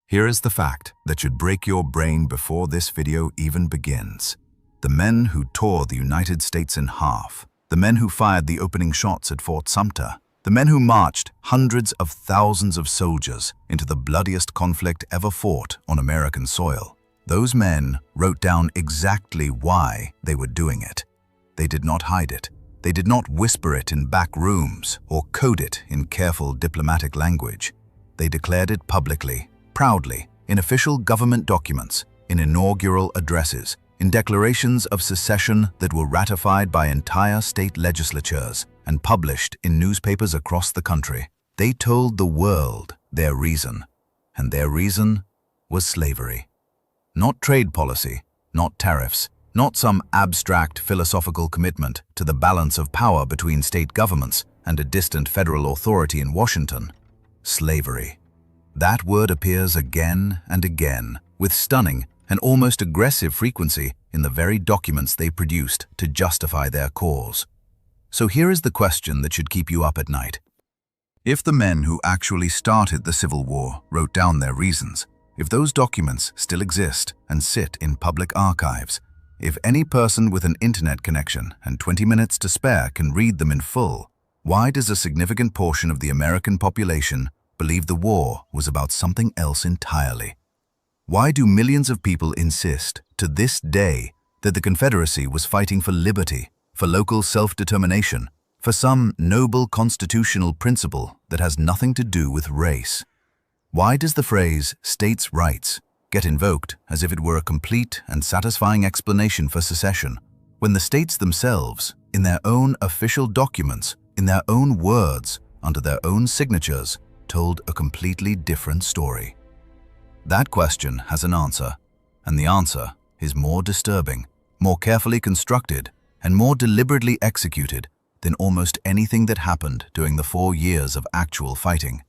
Here is the fact that should break your brain before this video even begins. The men who tore the United States in half, the men who fired the opening shots at Fort Sumter, the men who marched hundreds of thousands of soldiers into the bloodiest conflict ever fought on American soil, those men wrote down exactly why they were doing it. They did not hide it. They did not whisper it in back rooms or code it in careful diplomatic language. They declared it publicly, proudly, in official government documents, in inaugural addresses, in declarations of secession that were ratified by entire state legislatures and published in newspapers across the country. They told the world their reason, and their reason was slavery. Not trade policy, not tariffs, not some abstract philosophical commitment to the balance of power between state governments and a distant federal authority in Washington. Slavery. That word appears again and again, with stunning and almost aggressive frequency in the very documents they produced to justify their cause. So here is the question that should keep you up at night. If the men who actually started the Civil War wrote down their reasons, if those documents still exist and sit in public archives, if any person with an internet connection and 20 minutes to spare can read them in full, why does a significant portion of the American population believe the war was about something else entirely? Why do millions of people insist, to this day, that the Confederacy was fighting for liberty, for local self-determination, for some noble constitutional principle that has nothing to do with race? Why does the phrase states' rights get invoked as if it were a complete and satisfying explanation for secession, when the states themselves, in their own official documents, in their own words, under their own signatures, told a completely different story? That question has an answer, and the answer is more disturbing, more carefully constructed, and more deliberately executed than almost anything that happened during the 4 years of actual fighting.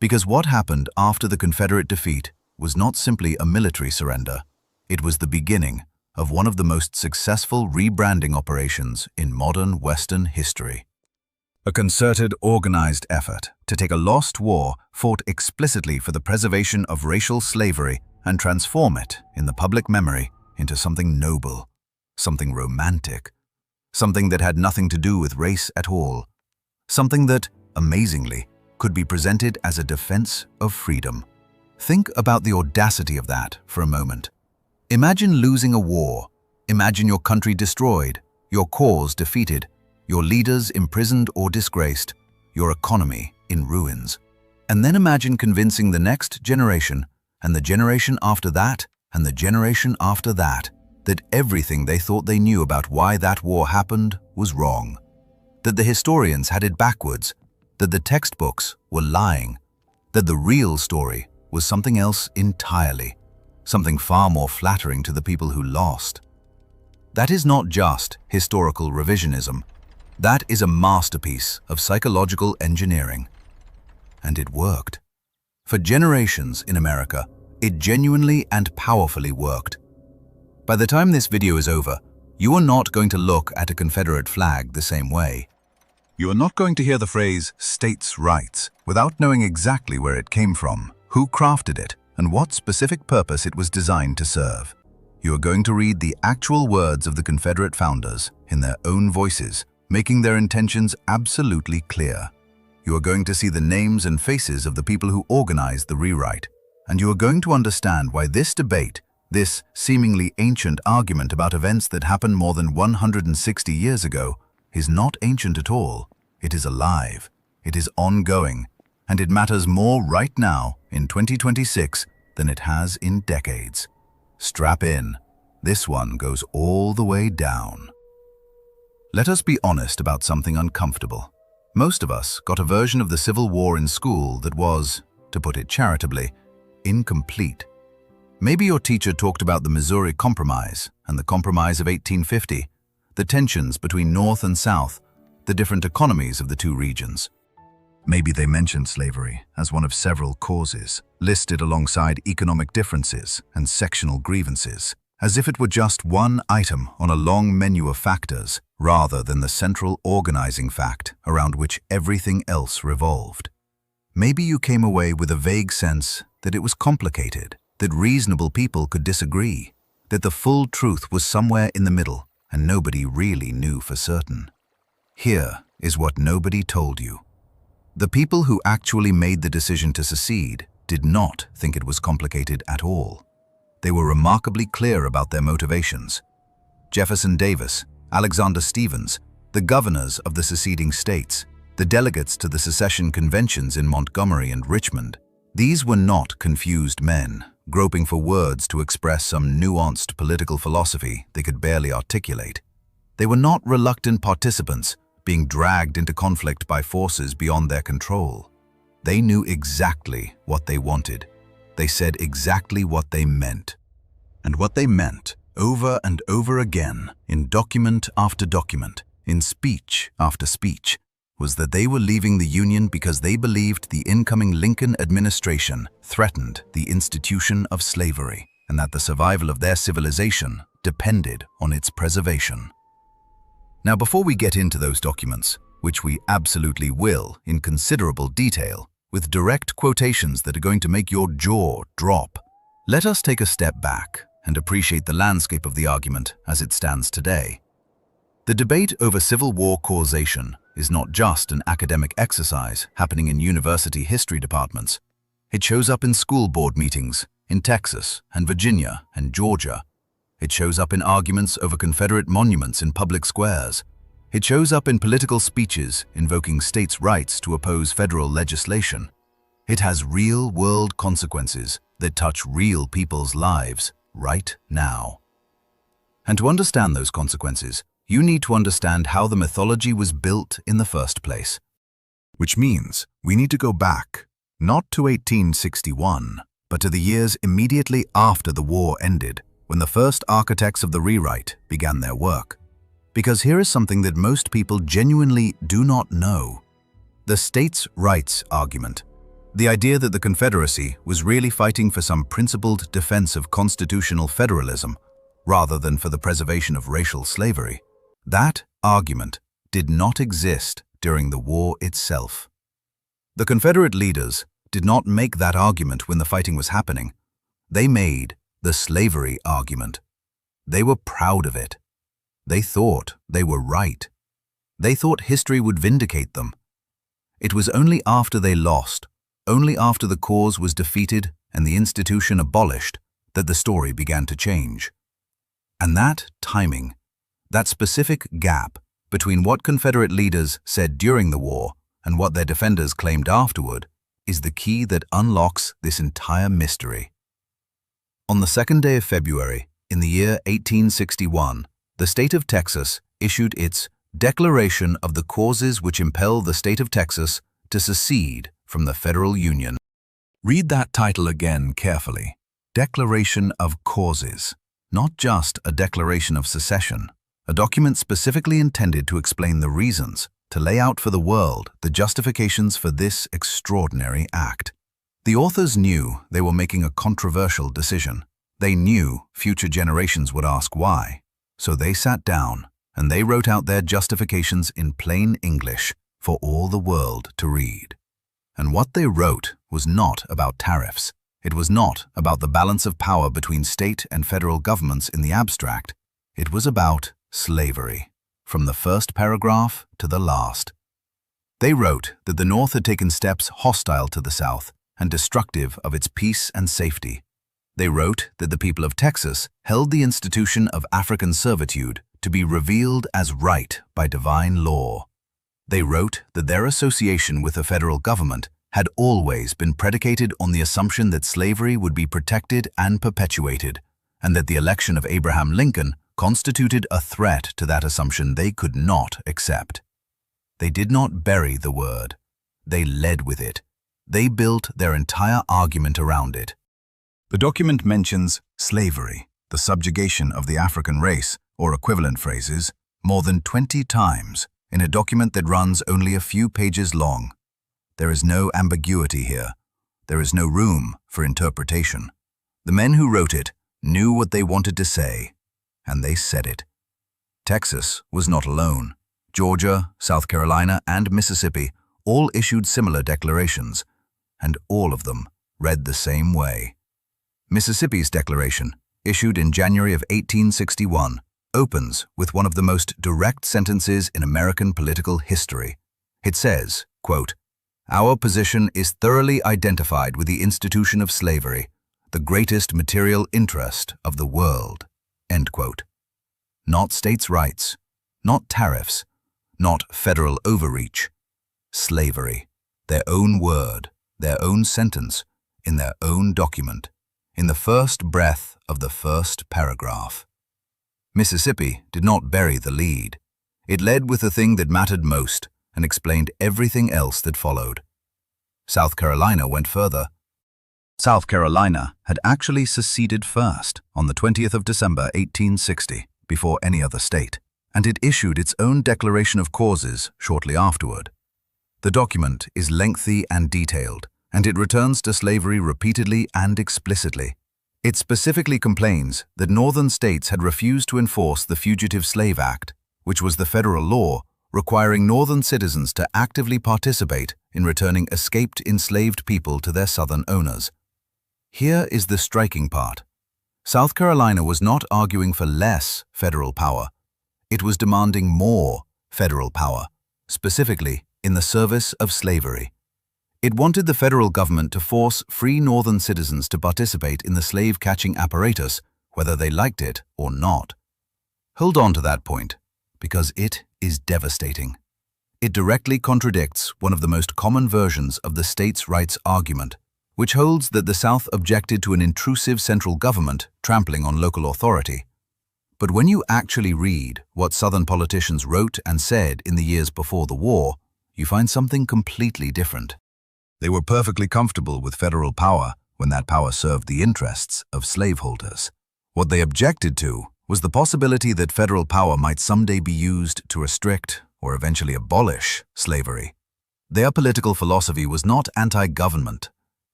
Because what happened after the Confederate defeat was not simply a military surrender, it was the beginning of one of the most successful rebranding operations in modern Western history. A concerted, organized effort to take a lost war fought explicitly for the preservation of racial slavery and transform it in the public memory into something noble, something romantic, something that had nothing to do with race at all, something that, amazingly, could be presented as a defense of freedom. Think about the audacity of that for a moment. Imagine losing a war. Imagine your country destroyed, your cause defeated, your leaders imprisoned or disgraced, your economy in ruins. And then imagine convincing the next generation, and the generation after that, and the generation after that, that everything they thought they knew about why that war happened was wrong, that the historians had it backwards, that the textbooks were lying, that the real story was something else entirely, something far more flattering to the people who lost. That is not just historical revisionism. That is a masterpiece of psychological engineering. And it worked. For generations in America, it genuinely and powerfully worked. By the time this video is over, you are not going to look at a Confederate flag the same way. You are not going to hear the phrase states' rights without knowing exactly where it came from, who crafted it, and what specific purpose it was designed to serve. You are going to read the actual words of the Confederate founders in their own voices, making their intentions absolutely clear. You are going to see the names and faces of the people who organized the rewrite, and you are going to understand why this debate, this seemingly ancient argument about events that happened more than 160 years ago, is not ancient at all. It is alive, it is ongoing, and it matters more right now in 2026 than it has in decades. Strap in. This one goes all the way down. Let us be honest about something uncomfortable. Most of us got a version of the Civil War in school that was, to put it charitably, incomplete. Maybe your teacher talked about the Missouri Compromise and the Compromise of 1850, the tensions between North and South, the different economies of the two regions. Maybe they mentioned slavery as one of several causes, listed alongside economic differences and sectional grievances, as if it were just one item on a long menu of factors, rather than the central organizing fact around which everything else revolved. Maybe you came away with a vague sense that it was complicated, that reasonable people could disagree, that the full truth was somewhere in the middle and nobody really knew for certain. Here is what nobody told you. The people who actually made the decision to secede did not think it was complicated at all. They were remarkably clear about their motivations. Jefferson Davis, Alexander Stephens, the governors of the seceding states, the delegates to the secession conventions in Montgomery and Richmond, these were not confused men, groping for words to express some nuanced political philosophy they could barely articulate. They were not reluctant participants being dragged into conflict by forces beyond their control. They knew exactly what they wanted. They said exactly what they meant. And what they meant, over and over again, in document after document, in speech after speech, was that they were leaving the Union because they believed the incoming Lincoln administration threatened the institution of slavery, and that the survival of their civilization depended on its preservation. Now, before we get into those documents, which we absolutely will in considerable detail, with direct quotations that are going to make your jaw drop, let us take a step back and appreciate the landscape of the argument as it stands today. The debate over Civil War causation is not just an academic exercise happening in university history departments. It shows up in school board meetings in Texas and Virginia and Georgia. It shows up in arguments over Confederate monuments in public squares. It shows up in political speeches invoking states' rights to oppose federal legislation. It has real-world consequences that touch real people's lives right now. And to understand those consequences, you need to understand how the mythology was built in the first place. Which means we need to go back, not to 1861, but to the years immediately after the war ended, when the first architects of the rewrite began their work. Because here is something that most people genuinely do not know. The states' rights argument, the idea that the Confederacy was really fighting for some principled defense of constitutional federalism, rather than for the preservation of racial slavery, that argument did not exist during the war itself. The Confederate leaders did not make that argument when the fighting was happening. They made the slavery argument. They were proud of it. They thought they were right. They thought history would vindicate them. It was only after they lost, only after the cause was defeated and the institution abolished, that the story began to change. And that timing, that specific gap between what Confederate leaders said during the war and what their defenders claimed afterward, is the key that unlocks this entire mystery. On the 2nd day of February, in the year 1861, the state of Texas issued its Declaration of the Causes which Impel the State of Texas to Secede from the Federal Union. Read that title again carefully. Declaration of Causes, not just a declaration of secession, a document specifically intended to explain the reasons, to lay out for the world the justifications for this extraordinary act. The authors knew they were making a controversial decision. They knew future generations would ask why. So they sat down and they wrote out their justifications in plain English for all the world to read. And what they wrote was not about tariffs. It was not about the balance of power between state and federal governments in the abstract. It was about slavery, from the first paragraph to the last. They wrote that the North had taken steps hostile to the South and destructive of its peace and safety. They wrote that the people of Texas held the institution of African servitude to be revealed as right by divine law. They wrote that their association with the federal government had always been predicated on the assumption that slavery would be protected and perpetuated, and that the election of Abraham Lincoln constituted a threat to that assumption they could not accept. They did not bury the word. They led with it. They built their entire argument around it. The document mentions slavery, the subjugation of the African race, or equivalent phrases, more than 20 times in a document that runs only a few pages long. There is no ambiguity here. There is no room for interpretation. The men who wrote it knew what they wanted to say, and they said it. Texas was not alone. Georgia, South Carolina, and Mississippi all issued similar declarations, and all of them read the same way. Mississippi's declaration, issued in January of 1861, opens with one of the most direct sentences in American political history. It says, quote, "Our position is thoroughly identified with the institution of slavery, the greatest material interest of the world." End quote. Not states' rights, not tariffs, not federal overreach. Slavery, their own word, their own sentence, in their own document, in the first breath of the first paragraph. Mississippi did not bury the lead. It led with the thing that mattered most and explained everything else that followed. South Carolina went further. South Carolina had actually seceded first on the 20th of December 1860, before any other state, and it issued its own declaration of causes shortly afterward. The document is lengthy and detailed, and it returns to slavery repeatedly and explicitly. It specifically complains that northern states had refused to enforce the Fugitive Slave Act, which was the federal law requiring northern citizens to actively participate in returning escaped enslaved people to their southern owners. Here is the striking part. South Carolina was not arguing for less federal power. It was demanding more federal power, specifically in the service of slavery. It wanted the federal government to force free northern citizens to participate in the slave-catching apparatus, whether they liked it or not. Hold on to that point, because it is devastating. It directly contradicts one of the most common versions of the states' rights argument, which holds that the South objected to an intrusive central government trampling on local authority. But when you actually read what Southern politicians wrote and said in the years before the war, you find something completely different. They were perfectly comfortable with federal power when that power served the interests of slaveholders. What they objected to was the possibility that federal power might someday be used to restrict or eventually abolish slavery. Their political philosophy was not anti-government.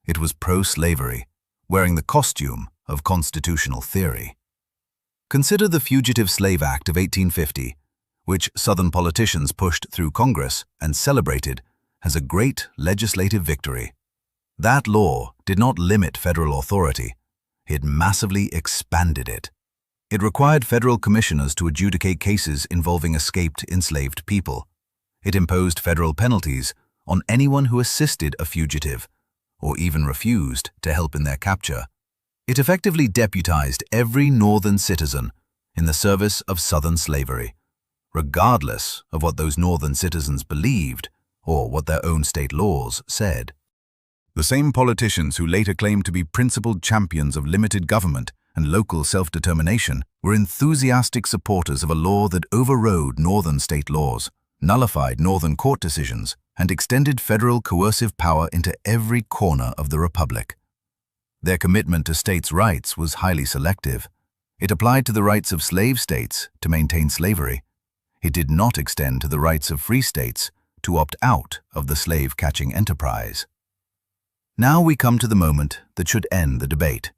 It was pro-slavery, wearing the costume of constitutional theory. Consider the Fugitive Slave Act of 1850, which Southern politicians pushed through Congress and celebrated as a great legislative victory. That law did not limit federal authority. It massively expanded it. It required federal commissioners to adjudicate cases involving escaped enslaved people. It imposed federal penalties on anyone who assisted a fugitive or even refused to help in their capture. It effectively deputized every northern citizen in the service of Southern slavery, regardless of what those northern citizens believed or what their own state laws said. The same politicians who later claimed to be principled champions of limited government and local self-determination were enthusiastic supporters of a law that overrode northern state laws, nullified northern court decisions, and extended federal coercive power into every corner of the Republic. Their commitment to states' rights was highly selective. It applied to the rights of slave states to maintain slavery. It did not extend to the rights of free states to opt out of the slave-catching enterprise. Now we come to the moment that should end the debate,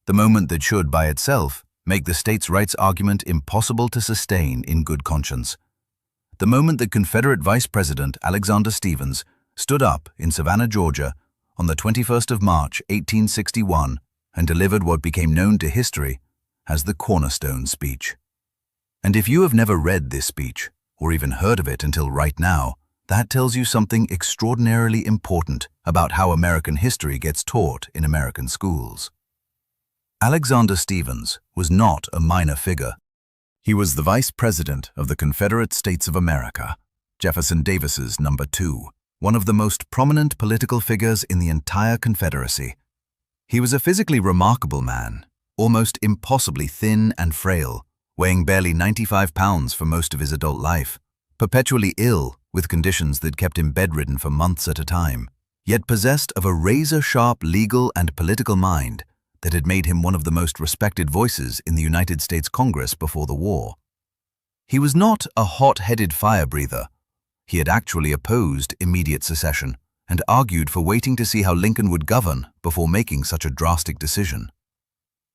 the moment that should, by itself, make the states' rights argument impossible to sustain in good conscience. The moment that Confederate Vice President Alexander Stephens stood up in Savannah, Georgia, on the 21st of March, 1861, and delivered what became known to history as the Cornerstone Speech. And if you have never read this speech, or even heard of it until right now, that tells you something extraordinarily important about how American history gets taught in American schools. Alexander Stephens was not a minor figure. He was the Vice President of the Confederate States of America, Jefferson Davis's number 2, one of the most prominent political figures in the entire Confederacy. He was a physically remarkable man, almost impossibly thin and frail, weighing barely 95 pounds for most of his adult life, perpetually ill with conditions that kept him bedridden for months at a time, yet possessed of a razor-sharp legal and political mind that had made him one of the most respected voices in the United States Congress before the war. He was not a hot-headed fire-breather. He had actually opposed immediate secession and argued for waiting to see how Lincoln would govern before making such a drastic decision.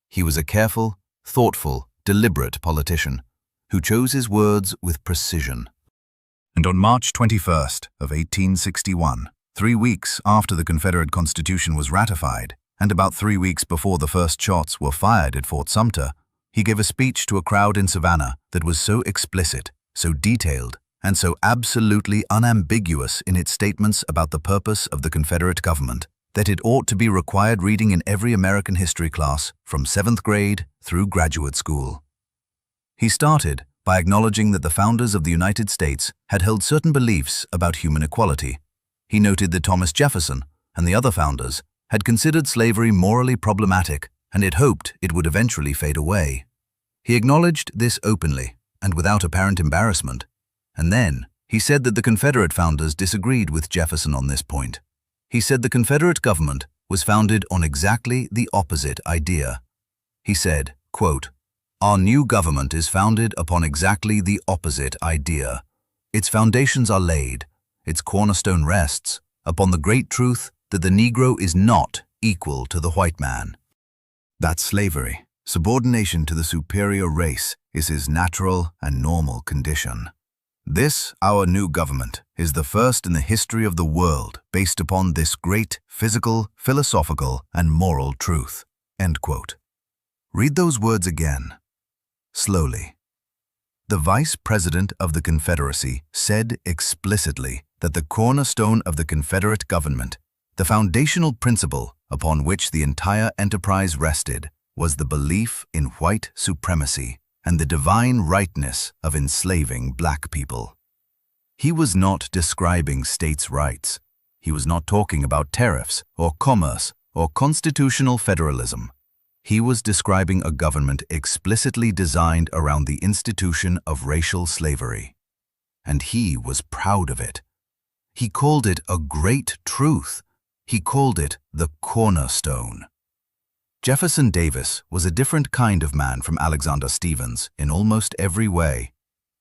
He was a careful, thoughtful, deliberate politician who chose his words with precision. And on March 21st of 1861, 3 weeks after the Confederate Constitution was ratified, and about 3 weeks before the first shots were fired at Fort Sumter, he gave a speech to a crowd in Savannah that was so explicit, so detailed, and so absolutely unambiguous in its statements about the purpose of the Confederate government that it ought to be required reading in every American history class from 7th grade through graduate school. He started by acknowledging that the founders of the United States had held certain beliefs about human equality. He noted that Thomas Jefferson and the other founders had considered slavery morally problematic, and it hoped it would eventually fade away. He acknowledged this openly and without apparent embarrassment, and then he said that the Confederate founders disagreed with Jefferson on this point. He said the Confederate government was founded on exactly the opposite idea. He said, quote, "Our new government is founded upon exactly the opposite idea. Its foundations are laid, its cornerstone rests, upon the great truth that the Negro is not equal to the white man. That slavery, subordination to the superior race, is his natural and normal condition. This, our new government, is the first in the history of the world based upon this great physical, philosophical, and moral truth." End quote. Read those words again, slowly. The Vice President of the Confederacy said explicitly that the cornerstone of the Confederate government, the foundational principle upon which the entire enterprise rested, was the belief in white supremacy and the divine rightness of enslaving black people. He was not describing states' rights. He was not talking about tariffs or commerce or constitutional federalism. He was describing a government explicitly designed around the institution of racial slavery. And he was proud of it. He called it a great truth. He called it the cornerstone. Jefferson Davis was a different kind of man from Alexander Stephens in almost every way.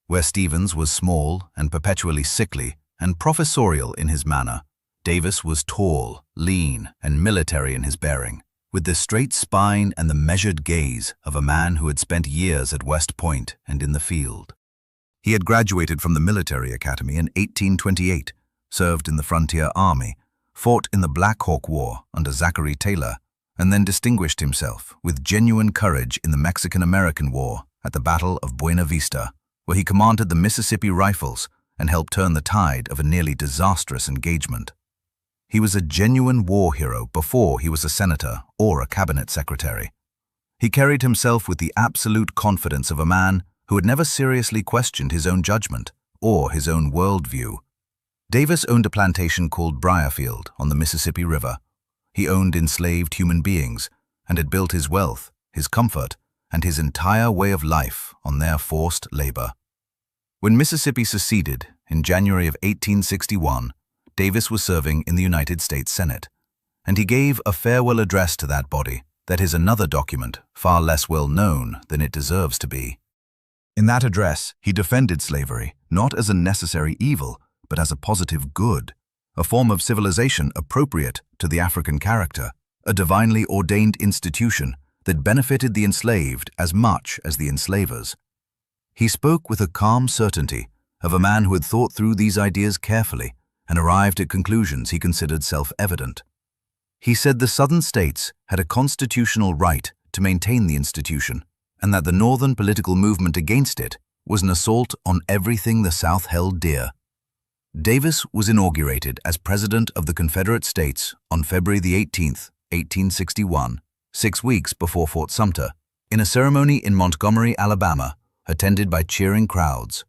Where Stephens was small and perpetually sickly and professorial in his manner, Davis was tall, lean, and military in his bearing, with the straight spine and the measured gaze of a man who had spent years at West Point and in the field. He had graduated from the military academy in 1828, served in the frontier army, fought in the Black Hawk War under Zachary Taylor, and then distinguished himself with genuine courage in the Mexican-American War at the Battle of Buena Vista, where he commanded the Mississippi Rifles and helped turn the tide of a nearly disastrous engagement. He was a genuine war hero before he was a senator or a cabinet secretary. He carried himself with the absolute confidence of a man who had never seriously questioned his own judgment or his own worldview. Davis owned a plantation called Briarfield on the Mississippi River. He owned enslaved human beings and had built his wealth, his comfort, and his entire way of life on their forced labor. When Mississippi seceded in January of 1861, Davis was serving in the United States Senate, and he gave a farewell address to that body that is another document far less well known than it deserves to be. In that address, he defended slavery not as a necessary evil, but as a positive good, a form of civilization appropriate to the African character, a divinely ordained institution that benefited the enslaved as much as the enslavers. He spoke with a calm certainty of a man who had thought through these ideas carefully and arrived at conclusions he considered self-evident. He said the Southern states had a constitutional right to maintain the institution, and that the Northern political movement against it was an assault on everything the South held dear. Davis was inaugurated as President of the Confederate States on February the 18th, 1861, 6 weeks before Fort Sumter, in a ceremony in Montgomery, Alabama, attended by cheering crowds.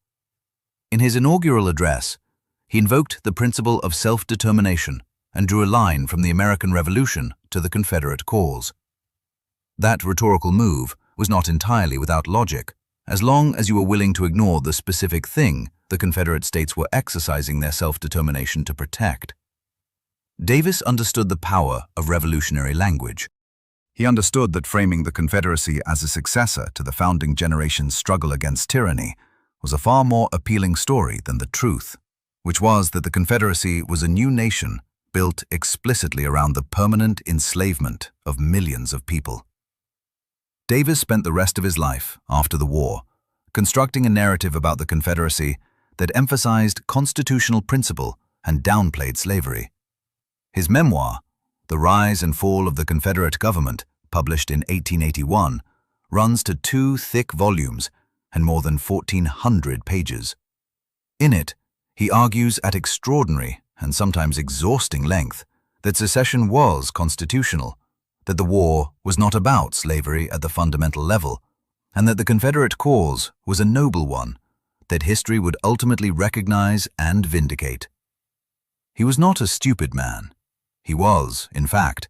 In his inaugural address, he invoked the principle of self-determination and drew a line from the American Revolution to the Confederate cause. That rhetorical move was not entirely without logic, as long as you were willing to ignore the specific thing the Confederate States were exercising their self-determination to protect. Davis understood the power of revolutionary language. He understood that framing the Confederacy as a successor to the founding generation's struggle against tyranny was a far more appealing story than the truth, which was that the Confederacy was a new nation built explicitly around the permanent enslavement of millions of people. Davis spent the rest of his life, after the war, constructing a narrative about the Confederacy that emphasized constitutional principle and downplayed slavery. His memoir, The Rise and Fall of the Confederate Government, published in 1881, runs to 2 thick volumes and more than 1,400 pages. In it, he argues at extraordinary and sometimes exhausting length that secession was constitutional, that the war was not about slavery at the fundamental level, and that the Confederate cause was a noble one that history would ultimately recognize and vindicate. He was not a stupid man. He was, in fact,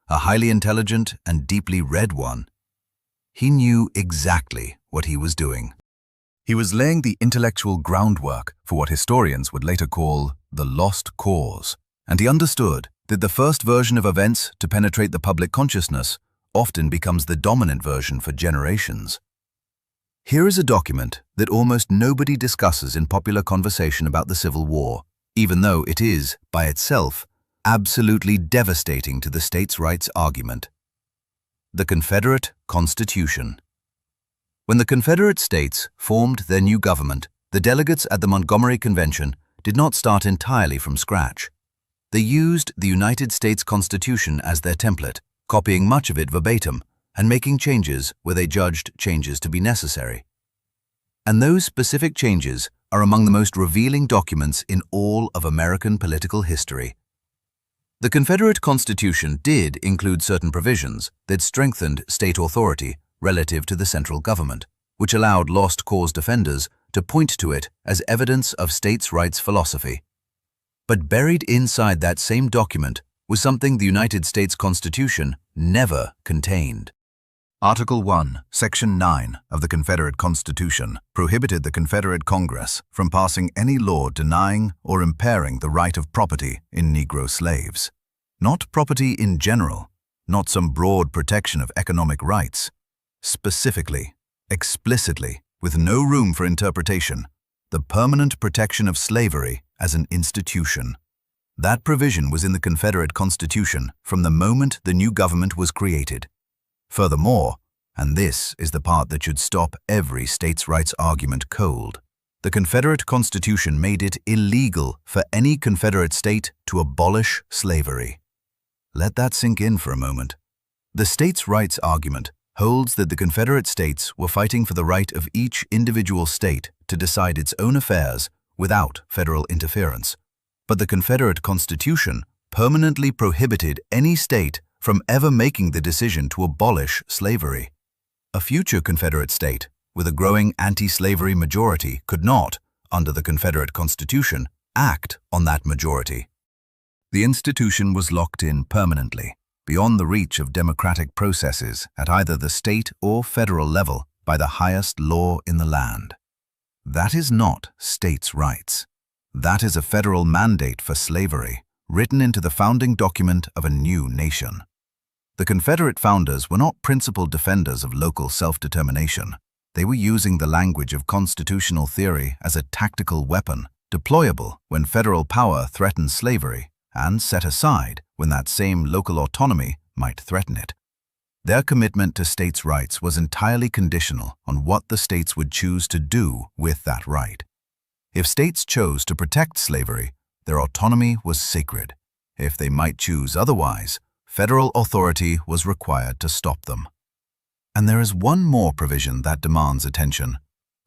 a highly intelligent and deeply read one. He knew exactly what he was doing. He was laying the intellectual groundwork for what historians would later call the lost cause, and he understood that the first version of events to penetrate the public consciousness often becomes the dominant version for generations. Here is a document that almost nobody discusses in popular conversation about the Civil War, even though it is, by itself, absolutely devastating to the states' rights argument. The Confederate Constitution. When the Confederate States formed their new government, the delegates at the Montgomery Convention did not start entirely from scratch. They used the United States Constitution as their template, copying much of it verbatim and making changes where they judged changes to be necessary. And those specific changes are among the most revealing documents in all of American political history. The Confederate Constitution did include certain provisions that strengthened state authority relative to the central government, which allowed lost cause defenders to point to it as evidence of states' rights philosophy. But buried inside that same document was something the United States Constitution never contained. Article 1, Section 9 of the Confederate Constitution prohibited the Confederate Congress from passing any law denying or impairing the right of property in Negro slaves. Not property in general, not some broad protection of economic rights. Specifically, explicitly, with no room for interpretation, the permanent protection of slavery as an institution. That provision was in the Confederate Constitution from the moment the new government was created. Furthermore, and this is the part that should stop every states' rights argument cold, the Confederate Constitution made it illegal for any Confederate state to abolish slavery. Let that sink in for a moment. The states' rights argument holds that the Confederate States were fighting for the right of each individual state to decide its own affairs without federal interference. But the Confederate Constitution permanently prohibited any state from ever making the decision to abolish slavery. A future Confederate state with a growing anti-slavery majority could not, under the Confederate Constitution, act on that majority. The institution was locked in permanently, beyond the reach of democratic processes at either the state or federal level by the highest law in the land. That is not states' rights. That is a federal mandate for slavery, written into the founding document of a new nation. The Confederate founders were not principal defenders of local self-determination. They were using the language of constitutional theory as a tactical weapon, deployable when federal power threatened slavery, and set aside when that same local autonomy might threaten it. Their commitment to states' rights was entirely conditional on what the states would choose to do with that right. If states chose to protect slavery, their autonomy was sacred. If they might choose otherwise, federal authority was required to stop them. And there is one more provision that demands attention.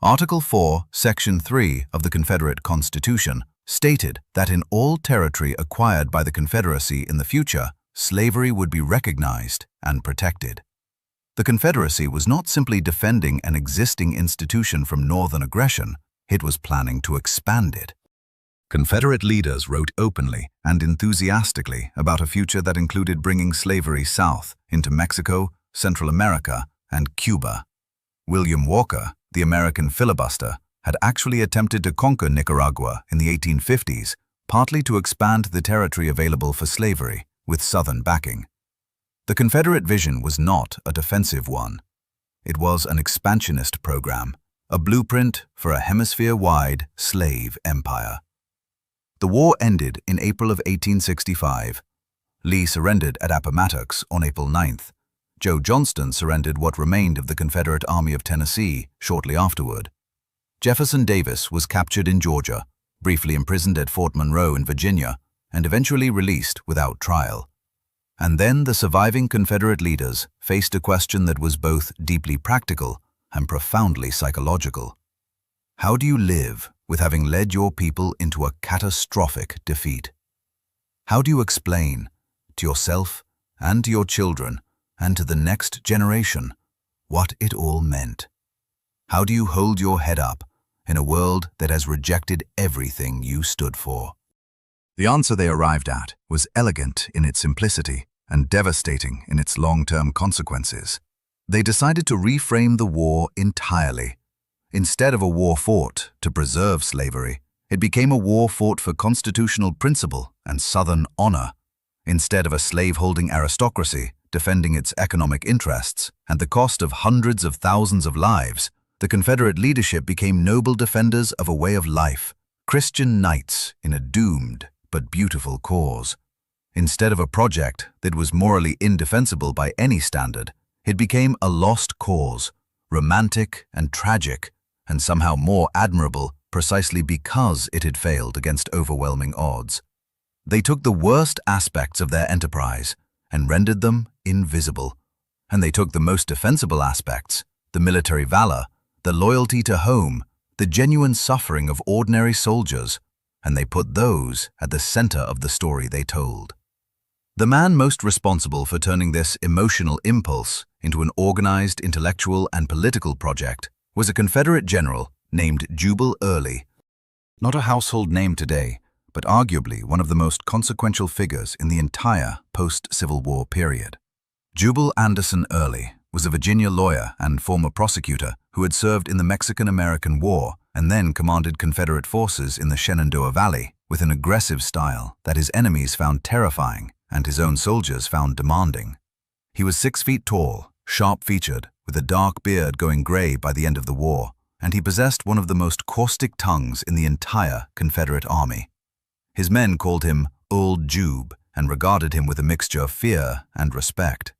Article 4, Section 3 of the Confederate Constitution stated that in all territory acquired by the Confederacy in the future, slavery would be recognized and protected. The Confederacy was not simply defending an existing institution from Northern aggression, it was planning to expand it. Confederate leaders wrote openly and enthusiastically about a future that included bringing slavery south into Mexico, Central America, and Cuba. William Walker, the American filibuster, had actually attempted to conquer Nicaragua in the 1850s, partly to expand the territory available for slavery, with Southern backing. The Confederate vision was not a defensive one. It was an expansionist program, a blueprint for a hemisphere-wide slave empire. The war ended in April of 1865. Lee surrendered at Appomattox on April 9th. Joe Johnston surrendered what remained of the Confederate Army of Tennessee shortly afterward. Jefferson Davis was captured in Georgia, briefly imprisoned at Fort Monroe in Virginia, and eventually released without trial. And then the surviving Confederate leaders faced a question that was both deeply practical and profoundly psychological. How do you live with having led your people into a catastrophic defeat? How do you explain to yourself and to your children and to the next generation what it all meant? How do you hold your head up in a world that has rejected everything you stood for? The answer they arrived at was elegant in its simplicity and devastating in its long-term consequences. They decided to reframe the war entirely. Instead of a war fought to preserve slavery, it became a war fought for constitutional principle and Southern honor. Instead of a slave-holding aristocracy defending its economic interests at the cost of hundreds of thousands of lives, the Confederate leadership became noble defenders of a way of life, Christian knights in a doomed but beautiful cause. Instead of a project that was morally indefensible by any standard, it became a lost cause, romantic and tragic, and somehow more admirable precisely because it had failed against overwhelming odds. They took the worst aspects of their enterprise and rendered them invisible. And they took the most defensible aspects, the military valor, the loyalty to home, the genuine suffering of ordinary soldiers, and they put those at the center of the story they told. The man most responsible for turning this emotional impulse into an organized intellectual and political project was a Confederate general named Jubal Early. Not a household name today, but arguably one of the most consequential figures in the entire post-Civil War period. Jubal Anderson Early was a Virginia lawyer and former prosecutor who had served in the Mexican-American War and then commanded Confederate forces in the Shenandoah Valley with an aggressive style that his enemies found terrifying and his own soldiers found demanding. He was 6 feet tall, sharp-featured, with a dark beard going gray by the end of the war, and he possessed one of the most caustic tongues in the entire Confederate Army. His men called him Old Jube and regarded him with a mixture of fear and respect.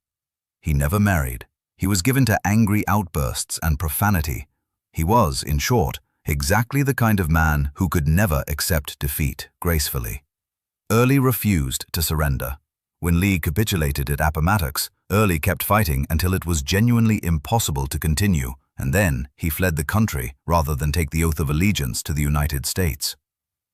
He never married. He was given to angry outbursts and profanity. He was, in short, exactly the kind of man who could never accept defeat gracefully. Early refused to surrender. When Lee capitulated at Appomattox, Early kept fighting until it was genuinely impossible to continue, and then he fled the country rather than take the oath of allegiance to the United States.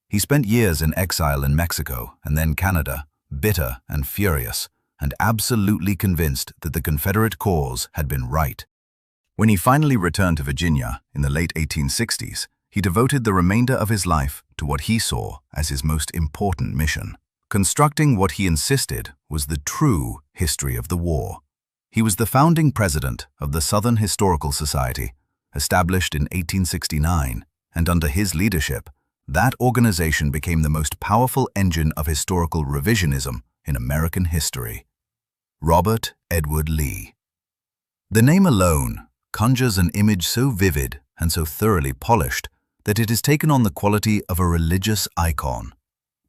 He spent years in exile in Mexico and then Canada, bitter and furious, and absolutely convinced that the Confederate cause had been right. When he finally returned to Virginia in the late 1860s, he devoted the remainder of his life to what he saw as his most important mission, constructing what he insisted was the true history of the war. He was the founding president of the Southern Historical Society, established in 1869, and under his leadership, that organization became the most powerful engine of historical revisionism in American history. Robert Edward Lee. The name alone conjures an image so vivid and so thoroughly polished that it has taken on the quality of a religious icon.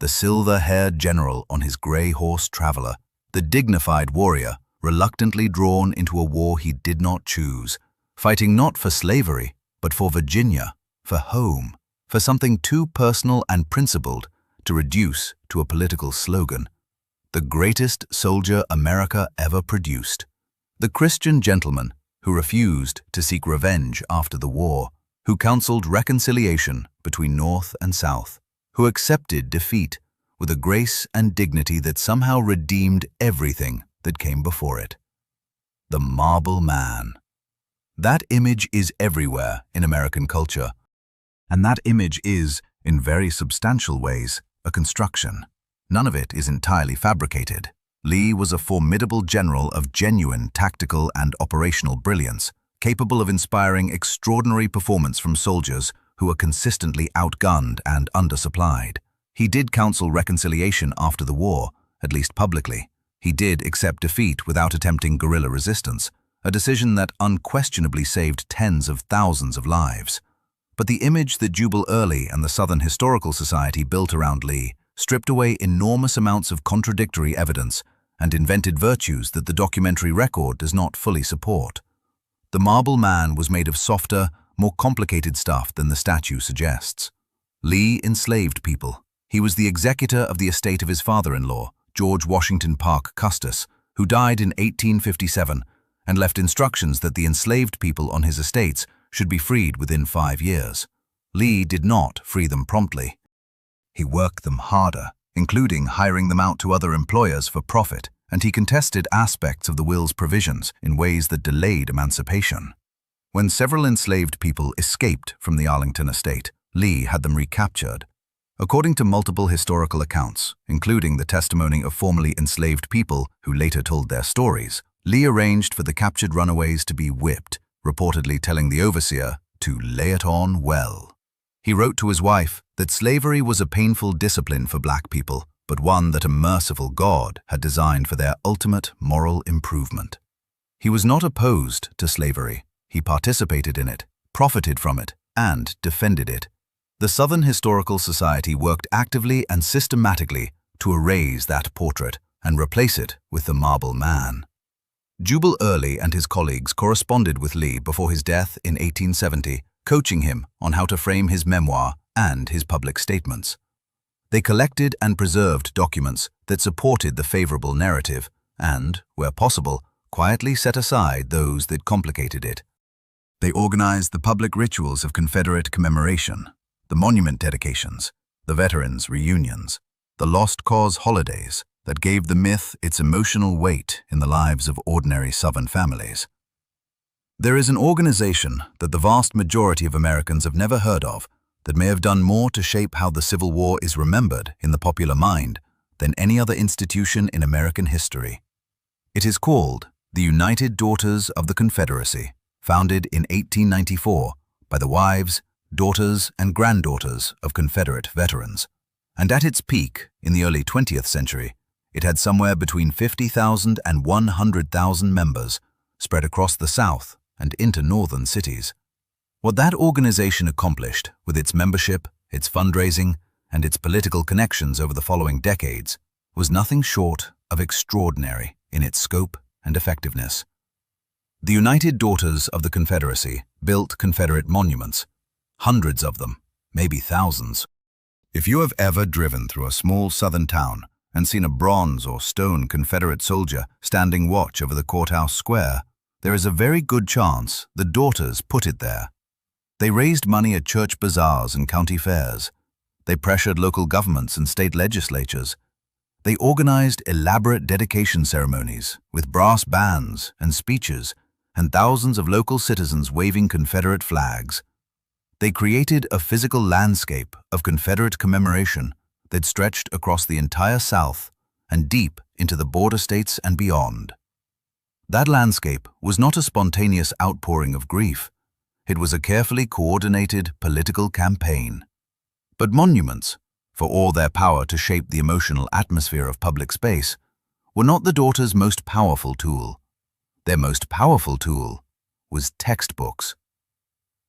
The silver-haired general on his gray horse traveler, the dignified warrior reluctantly drawn into a war he did not choose, fighting not for slavery, but for Virginia, for home, for something too personal and principled to reduce to a political slogan. The greatest soldier America ever produced. The Christian gentleman who refused to seek revenge after the war, who counseled reconciliation between North and South, who accepted defeat with a grace and dignity that somehow redeemed everything that came before it. The marble man. That image is everywhere in American culture, and that image is, in very substantial ways, a construction. None of it is entirely fabricated. Lee was a formidable general of genuine tactical and operational brilliance, capable of inspiring extraordinary performance from soldiers who were consistently outgunned and undersupplied. He did counsel reconciliation after the war, at least publicly. He did accept defeat without attempting guerrilla resistance, a decision that unquestionably saved tens of thousands of lives. But the image that Jubal Early and the Southern Historical Society built around Lee stripped away enormous amounts of contradictory evidence and invented virtues that the documentary record does not fully support. The marble man was made of softer, more complicated stuff than the statue suggests. Lee enslaved people. He was the executor of the estate of his father-in-law, George Washington Parke Custis, who died in 1857 and left instructions that the enslaved people on his estates should be freed within 5 years. Lee did not free them promptly. He worked them harder, including hiring them out to other employers for profit, and he contested aspects of the will's provisions in ways that delayed emancipation. When several enslaved people escaped from the Arlington estate, Lee had them recaptured. According to multiple historical accounts, including the testimony of formerly enslaved people who later told their stories, Lee arranged for the captured runaways to be whipped, reportedly telling the overseer to lay it on well. He wrote to his wife that slavery was a painful discipline for black people, but one that a merciful God had designed for their ultimate moral improvement. He was not opposed to slavery. He participated in it, profited from it, and defended it. The Southern Historical Society worked actively and systematically to erase that portrait and replace it with the marble man. Jubal Early and his colleagues corresponded with Lee before his death in 1870, coaching him on how to frame his memoir and his public statements. They collected and preserved documents that supported the favorable narrative and, where possible, quietly set aside those that complicated it. They organized the public rituals of Confederate commemoration, the monument dedications, the veterans' reunions, the Lost Cause holidays that gave the myth its emotional weight in the lives of ordinary Southern families. There is an organization that the vast majority of Americans have never heard of that may have done more to shape how the Civil War is remembered in the popular mind than any other institution in American history. It is called the United Daughters of the Confederacy, founded in 1894 by the wives, daughters, and granddaughters of Confederate veterans. And at its peak, in the early 20th century, it had somewhere between 50,000 and 100,000 members spread across the South and into northern cities. What that organization accomplished with its membership, its fundraising, and its political connections over the following decades was nothing short of extraordinary in its scope and effectiveness. The United Daughters of the Confederacy built Confederate monuments, hundreds of them, maybe thousands. If you have ever driven through a small southern town and seen a bronze or stone Confederate soldier standing watch over the courthouse square, there is a very good chance the daughters put it there. They raised money at church bazaars and county fairs. They pressured local governments and state legislatures. They organized elaborate dedication ceremonies with brass bands and speeches and thousands of local citizens waving Confederate flags. They created a physical landscape of Confederate commemoration that stretched across the entire South and deep into the border states and beyond. That landscape was not a spontaneous outpouring of grief. It was a carefully coordinated political campaign. But monuments, for all their power to shape the emotional atmosphere of public space, were not the daughters' most powerful tool. Their most powerful tool was textbooks.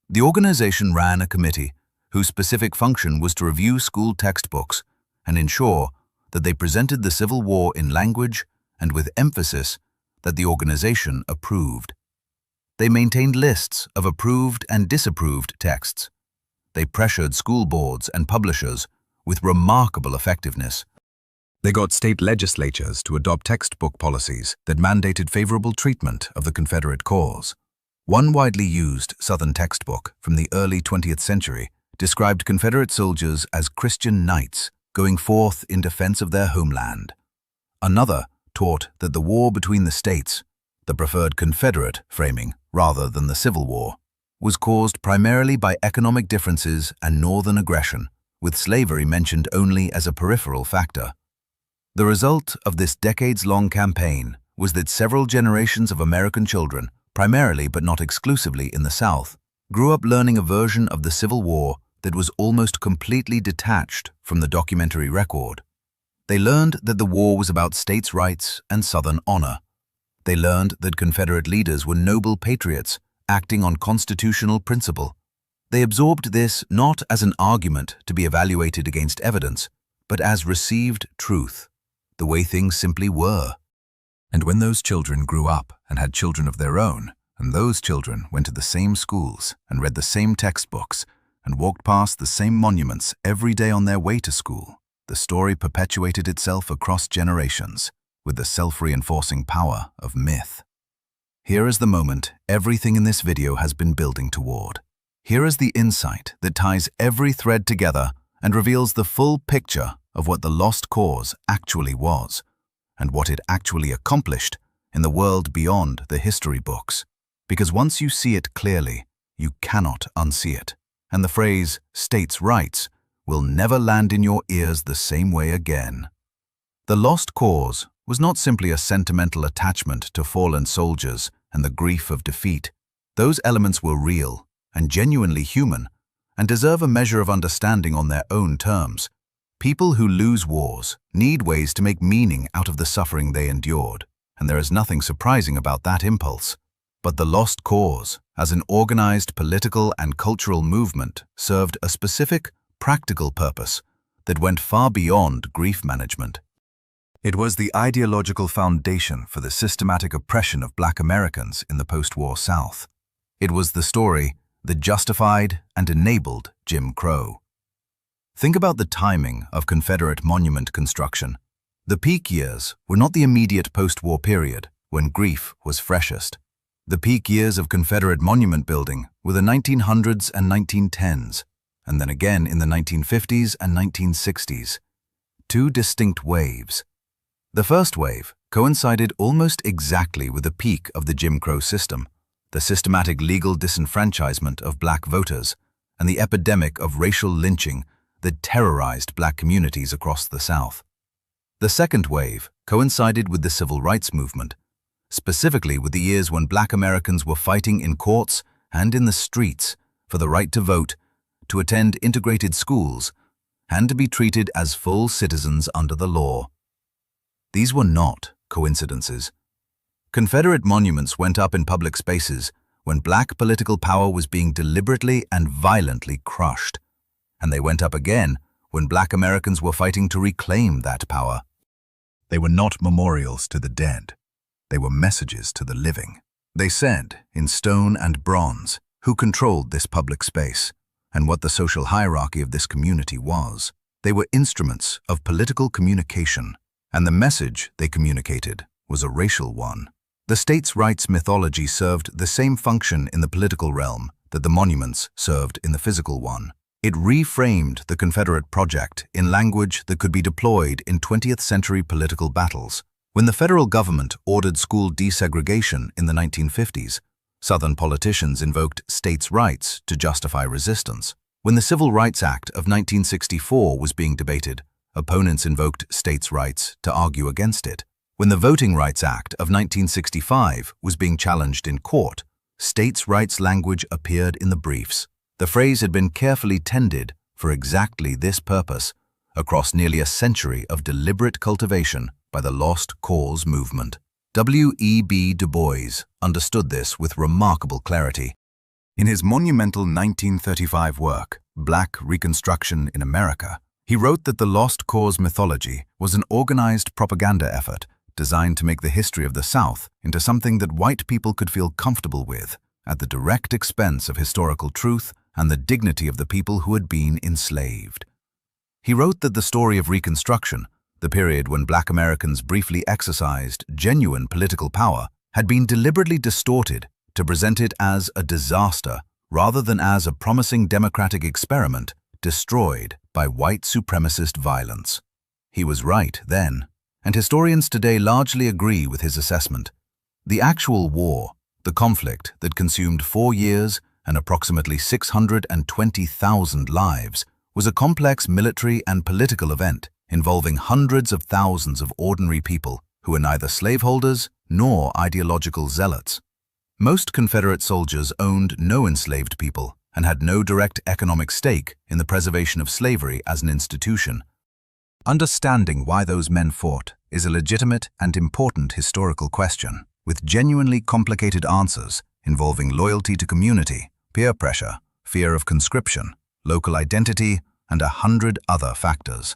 The organization ran a committee whose specific function was to review school textbooks and ensure that they presented the Civil War in language and with emphasis that the organization approved. They maintained lists of approved and disapproved texts. They pressured school boards and publishers with remarkable effectiveness. They got state legislatures to adopt textbook policies that mandated favorable treatment of the Confederate cause. One widely used Southern textbook from the early 20th century described Confederate soldiers as Christian knights going forth in defense of their homeland. Another taught that the war between the states, the preferred Confederate framing rather than the Civil War, was caused primarily by economic differences and northern aggression, with slavery mentioned only as a peripheral factor. The result of this decades-long campaign was that several generations of American children, primarily but not exclusively in the South, grew up learning a version of the Civil War that was almost completely detached from the documentary record. They learned that the war was about states' rights and Southern honor. They learned that Confederate leaders were noble patriots acting on constitutional principle. They absorbed this not as an argument to be evaluated against evidence, but as received truth, the way things simply were. And when those children grew up and had children of their own, and those children went to the same schools and read the same textbooks and walked past the same monuments every day on their way to school, the story perpetuated itself across generations with the self-reinforcing power of myth. Here is the moment everything in this video has been building toward. Here is the insight that ties every thread together and reveals the full picture of what the lost cause actually was, and what it actually accomplished in the world beyond the history books. Because once you see it clearly, you cannot unsee it, and the phrase "states' rights" will never land in your ears the same way again. The lost cause was not simply a sentimental attachment to fallen soldiers and the grief of defeat. Those elements were real and genuinely human, and deserve a measure of understanding on their own terms. People who lose wars need ways to make meaning out of the suffering they endured, and there is nothing surprising about that impulse. But the lost cause, as an organized political and cultural movement, served a specific, practical purpose that went far beyond grief management. It was the ideological foundation for the systematic oppression of Black Americans in the post-war South. It was the story that justified and enabled Jim Crow. Think about the timing of Confederate monument construction. The peak years were not the immediate post-war period when grief was freshest. The peak years of Confederate monument building were the 1900s and 1910s, and then again in the 1950s and 1960s. Two distinct waves. The first wave coincided almost exactly with the peak of the Jim Crow system, the systematic legal disenfranchisement of Black voters, and the epidemic of racial lynching that terrorized Black communities across the South. The second wave coincided with the Civil Rights Movement, specifically with the years when Black Americans were fighting in courts and in the streets for the right to vote, to attend integrated schools, and to be treated as full citizens under the law. These were not coincidences. Confederate monuments went up in public spaces when Black political power was being deliberately and violently crushed, and they went up again when Black Americans were fighting to reclaim that power. They were not memorials to the dead. They were messages to the living. They said, in stone and bronze, who controlled this public space and what the social hierarchy of this community was. They were instruments of political communication, and the message they communicated was a racial one. The states' rights mythology served the same function in the political realm that the monuments served in the physical one. It reframed the Confederate project in language that could be deployed in 20th century political battles. When the federal government ordered school desegregation in the 1950s, Southern politicians invoked states' rights to justify resistance. When the Civil Rights Act of 1964 was being debated, opponents invoked states' rights to argue against it. When the Voting Rights Act of 1965 was being challenged in court, states' rights language appeared in the briefs. The phrase had been carefully tended for exactly this purpose across nearly a century of deliberate cultivation by the Lost Cause movement. W.E.B. Du Bois understood this with remarkable clarity. In his monumental 1935 work, Black Reconstruction in America, he wrote that the Lost Cause mythology was an organized propaganda effort designed to make the history of the South into something that white people could feel comfortable with, at the direct expense of historical truth and the dignity of the people who had been enslaved. He wrote that the story of Reconstruction, the period when Black Americans briefly exercised genuine political power, had been deliberately distorted to present it as a disaster rather than as a promising democratic experiment destroyed by white supremacist violence. He was right then, and historians today largely agree with his assessment. The actual war, the conflict that consumed 4 years and approximately 620,000 lives, was a complex military and political event involving hundreds of thousands of ordinary people who were neither slaveholders nor ideological zealots. Most Confederate soldiers owned no enslaved people and had no direct economic stake in the preservation of slavery as an institution. Understanding why those men fought is a legitimate and important historical question, with genuinely complicated answers involving loyalty to community, peer pressure, fear of conscription, local identity, and 100 other factors.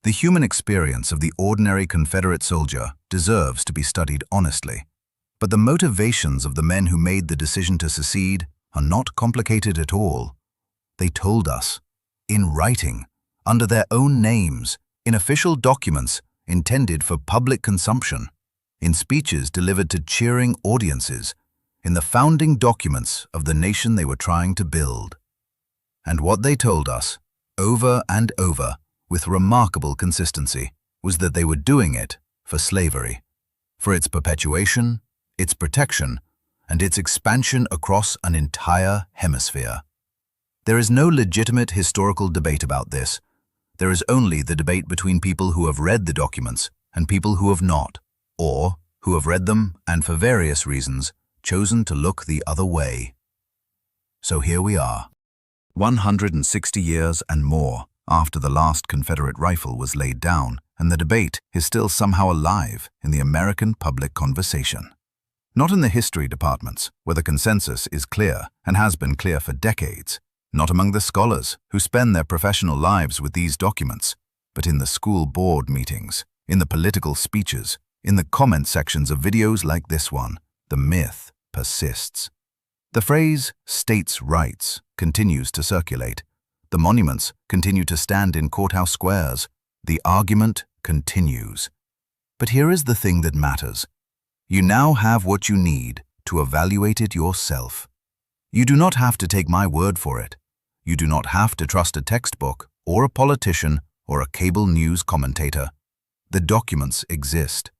The human experience of the ordinary Confederate soldier deserves to be studied honestly. But the motivations of the men who made the decision to secede are not complicated at all. They told us, in writing, under their own names, in official documents intended for public consumption, in speeches delivered to cheering audiences, in the founding documents of the nation they were trying to build. And what they told us, over and over, with remarkable consistency, was that they were doing it for slavery, for its perpetuation, its protection, and its expansion across an entire hemisphere. There is no legitimate historical debate about this. There is only the debate between people who have read the documents and people who have not, or who have read them and for various reasons chosen to look the other way. So here we are, 160 years and more after the last Confederate rifle was laid down, and the debate is still somehow alive in the American public conversation. Not in the history departments, where the consensus is clear and has been clear for decades. Not among the scholars who spend their professional lives with these documents, but in the school board meetings, in the political speeches, in the comment sections of videos like this one. The myth persists. The phrase states' rights continues to circulate. The monuments continue to stand in courthouse squares. The argument continues. But here is the thing that matters. You now have what you need to evaluate it yourself. You do not have to take my word for it. You do not have to trust a textbook or a politician or a cable news commentator. The documents exist.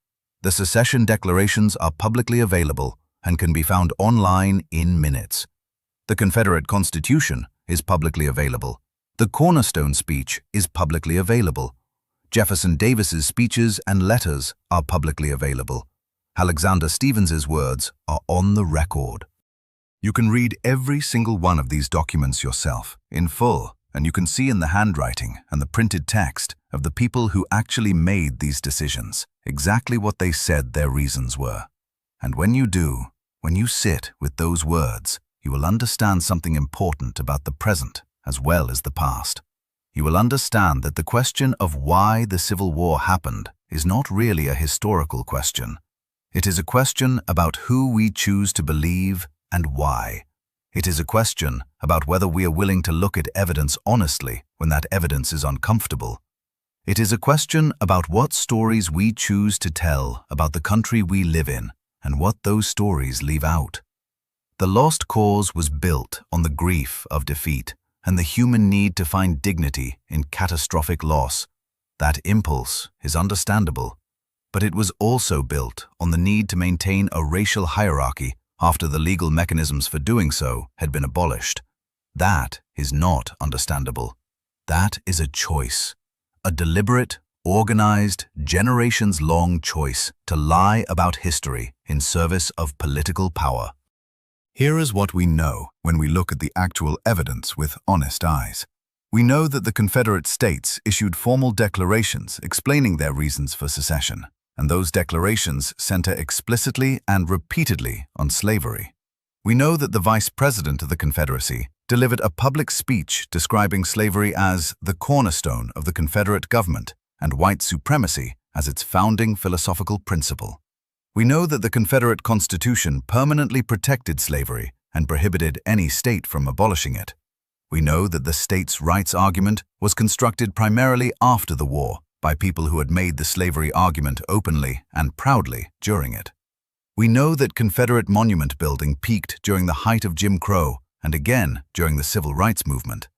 The secession declarations are publicly available and can be found online in minutes. The Confederate Constitution is publicly available. The Cornerstone Speech is publicly available. Jefferson Davis's speeches and letters are publicly available. Alexander Stephens's words are on the record. You can read every single one of these documents yourself, in full, and you can see in the handwriting and the printed text of the people who actually made these decisions exactly what they said their reasons were. And when you do, when you sit with those words, you will understand something important about the present as well as the past. You will understand that the question of why the Civil War happened is not really a historical question. It is a question about who we choose to believe and why. It is a question about whether we are willing to look at evidence honestly when that evidence is uncomfortable. It is a question about what stories we choose to tell about the country we live in and what those stories leave out. The lost cause was built on the grief of defeat and the human need to find dignity in catastrophic loss. That impulse is understandable, but it was also built on the need to maintain a racial hierarchy after the legal mechanisms for doing so had been abolished. That is not understandable. That is a choice, a deliberate, organized, generations-long choice to lie about history in service of political power. Here is what we know when we look at the actual evidence with honest eyes. We know that the Confederate States issued formal declarations explaining their reasons for secession, and those declarations center explicitly and repeatedly on slavery. We know that the Vice President of the Confederacy delivered a public speech describing slavery as the cornerstone of the Confederate government and white supremacy as its founding philosophical principle. We know that the Confederate Constitution permanently protected slavery and prohibited any state from abolishing it. We know that the states' rights argument was constructed primarily after the war by people who had made the slavery argument openly and proudly during it. We know that Confederate monument building peaked during the height of Jim Crow and again during the Civil Rights Movement.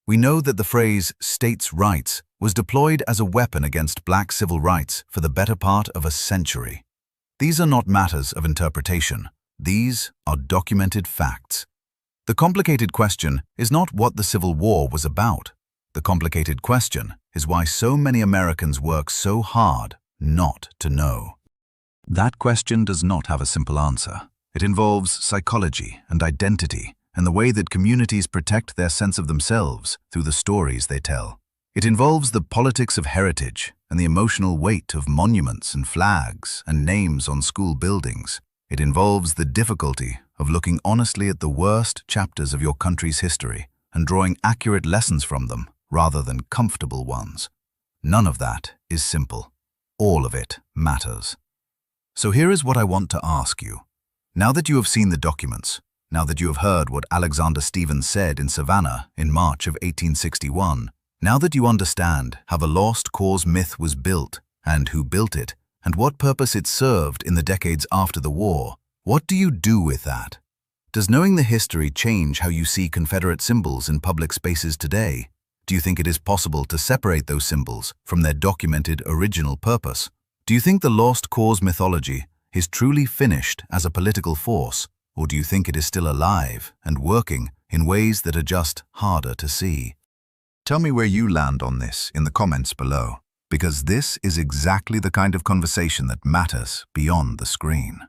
We know that the phrase states' rights was deployed as a weapon against black civil rights for the better part of a century. These are not matters of interpretation. These are documented facts. The complicated question is not what the Civil War was about. The complicated question is why so many Americans work so hard not to know. That question does not have a simple answer. It involves psychology and identity and the way that communities protect their sense of themselves through the stories they tell. It involves the politics of heritage and the emotional weight of monuments and flags and names on school buildings. It involves the difficulty of looking honestly at the worst chapters of your country's history and drawing accurate lessons from them rather than comfortable ones. None of that is simple. All of it matters. So here is what I want to ask you. Now that you have seen the documents, now that you have heard what Alexander Stephens said in Savannah in March of 1861, Now that you understand how the lost cause myth was built, and who built it, and what purpose it served in the decades after the war, what do you do with that? Does knowing the history change how you see Confederate symbols in public spaces today? Do you think it is possible to separate those symbols from their documented original purpose? Do you think the lost cause mythology is truly finished as a political force, or do you think it is still alive and working in ways that are just harder to see? Tell me where you land on this in the comments below, because this is exactly the kind of conversation that matters beyond the screen.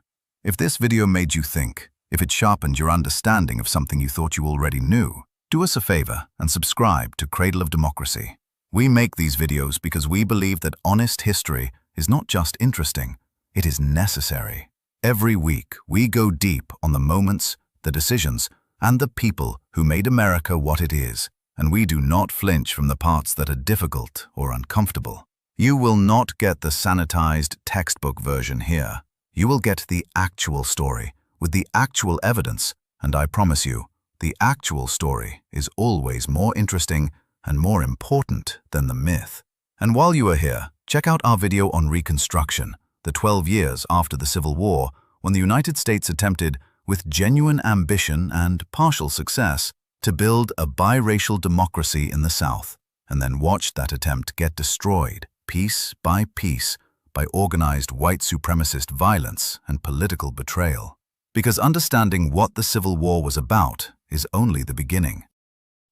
If this video made you think, if it sharpened your understanding of something you thought you already knew, do us a favor and subscribe to Cradle of Democracy. We make these videos because we believe that honest history is not just interesting, it is necessary. Every week, we go deep on the moments, the decisions, and the people who made America what it is, and we do not flinch from the parts that are difficult or uncomfortable. You will not get the sanitized textbook version here. You will get the actual story, with the actual evidence, and I promise you, the actual story is always more interesting and more important than the myth. And while you are here, check out our video on Reconstruction, the 12 years after the Civil War, when the United States attempted, with genuine ambition and partial success, to build a biracial democracy in the South, and then watched that attempt get destroyed, piece by organized white supremacist violence and political betrayal. Because understanding what the Civil War was about is only the beginning.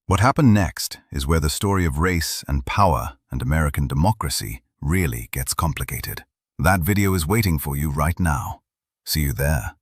What happened next is where the story of race and power and American democracy really gets complicated. That video is waiting for you right now. See you there.